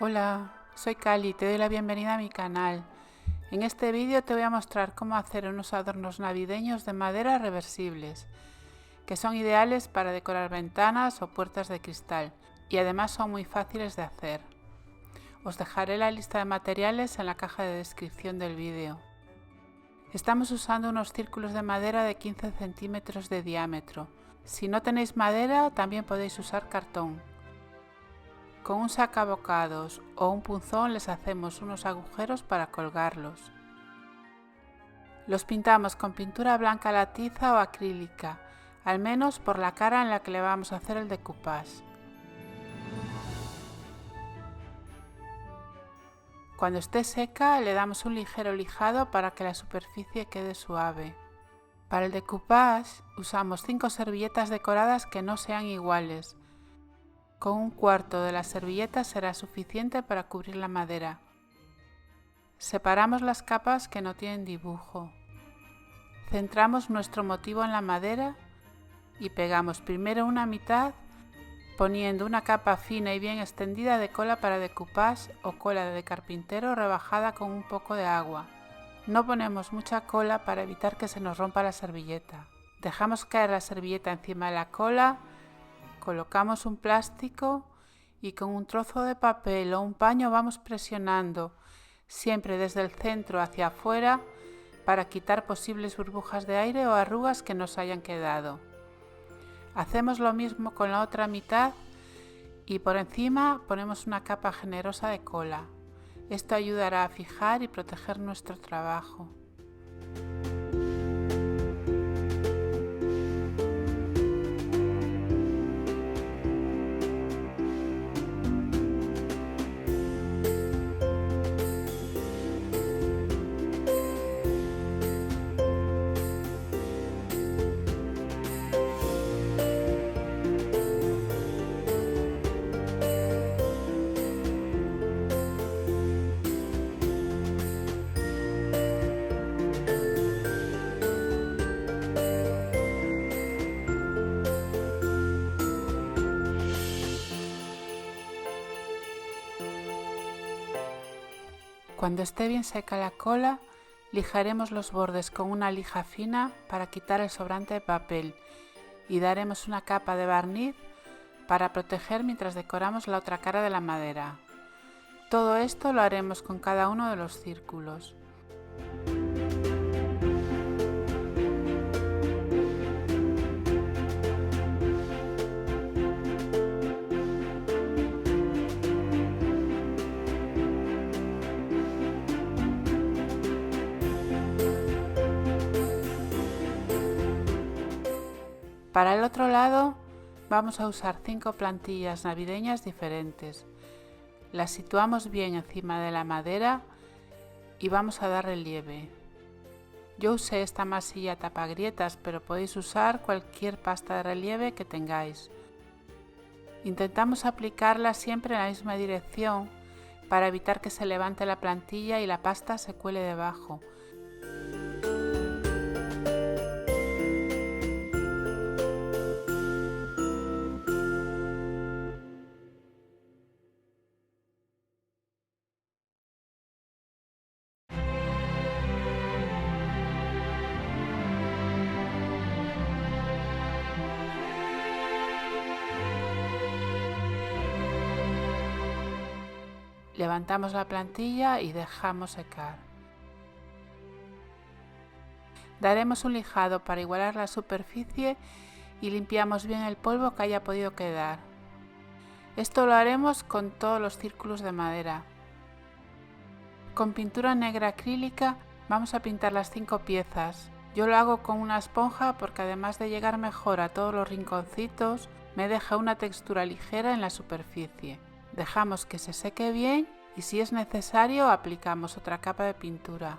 Hola, soy Cali, te doy la bienvenida a mi canal. En este vídeo te voy a mostrar cómo hacer unos adornos navideños de madera reversibles, que son ideales para decorar ventanas o puertas de cristal y además son muy fáciles de hacer. Os dejaré la lista de materiales en la caja de descripción del vídeo. Estamos usando unos círculos de madera de 15 centímetros de diámetro. Si no tenéis madera, también podéis usar cartón. Con un sacabocados o un punzón les hacemos unos agujeros para colgarlos. Los pintamos con pintura blanca a la tiza o acrílica, al menos por la cara en la que le vamos a hacer el decoupage. Cuando esté seca le damos un ligero lijado para que la superficie quede suave. Para el decoupage usamos 5 servilletas decoradas que no sean iguales. Con un cuarto de la servilleta será suficiente para cubrir la madera. Separamos las capas que no tienen dibujo. Centramos nuestro motivo en la madera y pegamos primero una mitad poniendo una capa fina y bien extendida de cola para decoupage o cola de carpintero rebajada con un poco de agua. No ponemos mucha cola para evitar que se nos rompa la servilleta. Dejamos caer la servilleta encima de la cola. Colocamos un plástico y con un trozo de papel o un paño vamos presionando, siempre desde el centro hacia afuera, para quitar posibles burbujas de aire o arrugas que nos hayan quedado. Hacemos lo mismo con la otra mitad y por encima ponemos una capa generosa de cola. Esto ayudará a fijar y proteger nuestro trabajo. Cuando esté bien seca la cola, lijaremos los bordes con una lija fina para quitar el sobrante de papel y daremos una capa de barniz para proteger mientras decoramos la otra cara de la madera. Todo esto lo haremos con cada uno de los círculos. Para el otro lado vamos a usar 5 plantillas navideñas diferentes. Las situamos bien encima de la madera y vamos a dar relieve. Yo usé esta masilla tapagrietas, pero podéis usar cualquier pasta de relieve que tengáis. Intentamos aplicarla siempre en la misma dirección para evitar que se levante la plantilla y la pasta se cuele debajo. Levantamos la plantilla y dejamos secar. Daremos un lijado para igualar la superficie y limpiamos bien el polvo que haya podido quedar. Esto lo haremos con todos los círculos de madera. Con pintura negra acrílica vamos a pintar las 5 piezas. Yo lo hago con una esponja porque además de llegar mejor a todos los rinconcitos, me deja una textura ligera en la superficie. Dejamos que se seque bien y si es necesario aplicamos otra capa de pintura.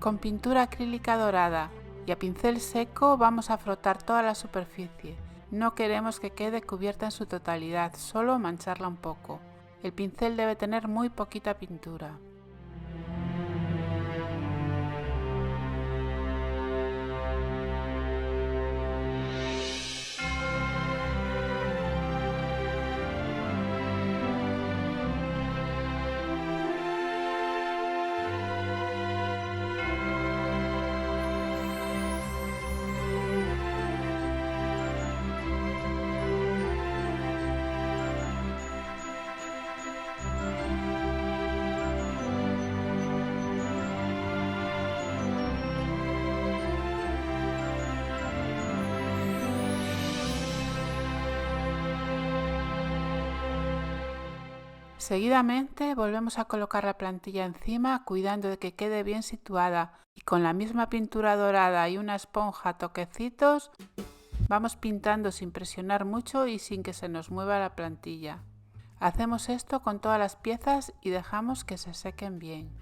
Con pintura acrílica dorada y a pincel seco vamos a frotar toda la superficie. No queremos que quede cubierta en su totalidad, solo mancharla un poco. El pincel debe tener muy poquita pintura. Seguidamente volvemos a colocar la plantilla encima, cuidando de que quede bien situada, y con la misma pintura dorada y una esponja a toquecitos vamos pintando sin presionar mucho y sin que se nos mueva la plantilla. Hacemos esto con todas las piezas y dejamos que se sequen bien.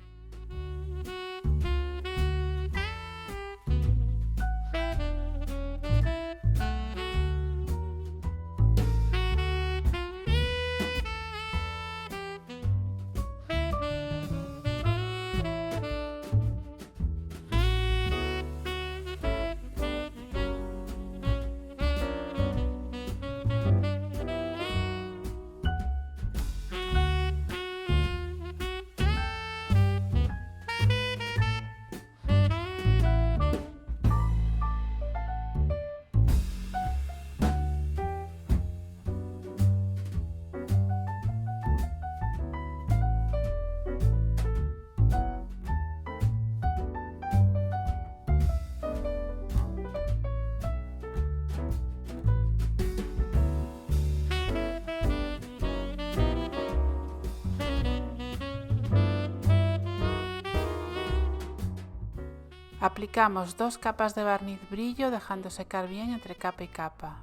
Aplicamos 2 capas de barniz brillo dejando secar bien entre capa y capa.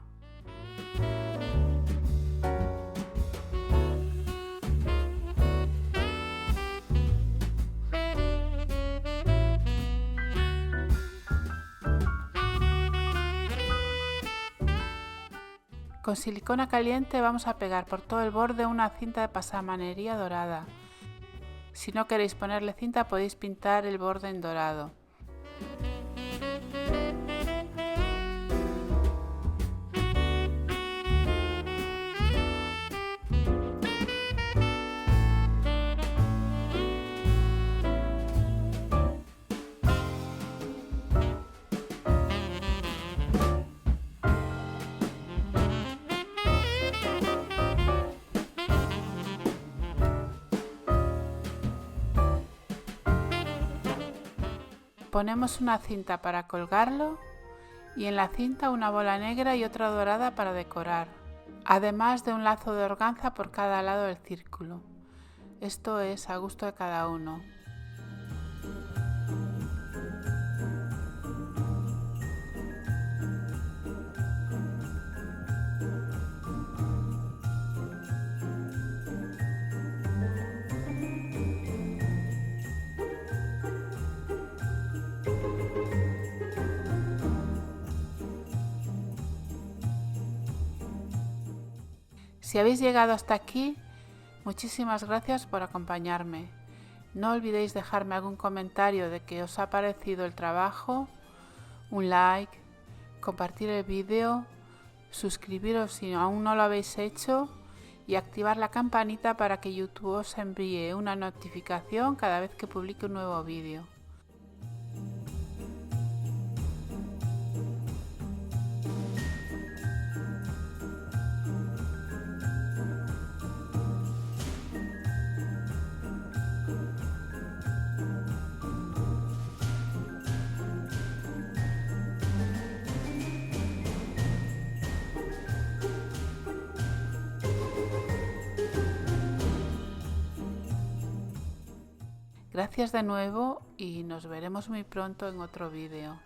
Con silicona caliente vamos a pegar por todo el borde una cinta de pasamanería dorada. Si no queréis ponerle cinta podéis pintar el borde en dorado. Ponemos una cinta para colgarlo y en la cinta una bola negra y otra dorada para decorar, además de un lazo de organza por cada lado del círculo. Esto es a gusto de cada uno. Si habéis llegado hasta aquí, muchísimas gracias por acompañarme. No olvidéis dejarme algún comentario de qué os ha parecido el trabajo, un like, compartir el vídeo, suscribiros si aún no lo habéis hecho y activar la campanita para que YouTube os envíe una notificación cada vez que publique un nuevo vídeo. Gracias de nuevo y nos veremos muy pronto en otro vídeo.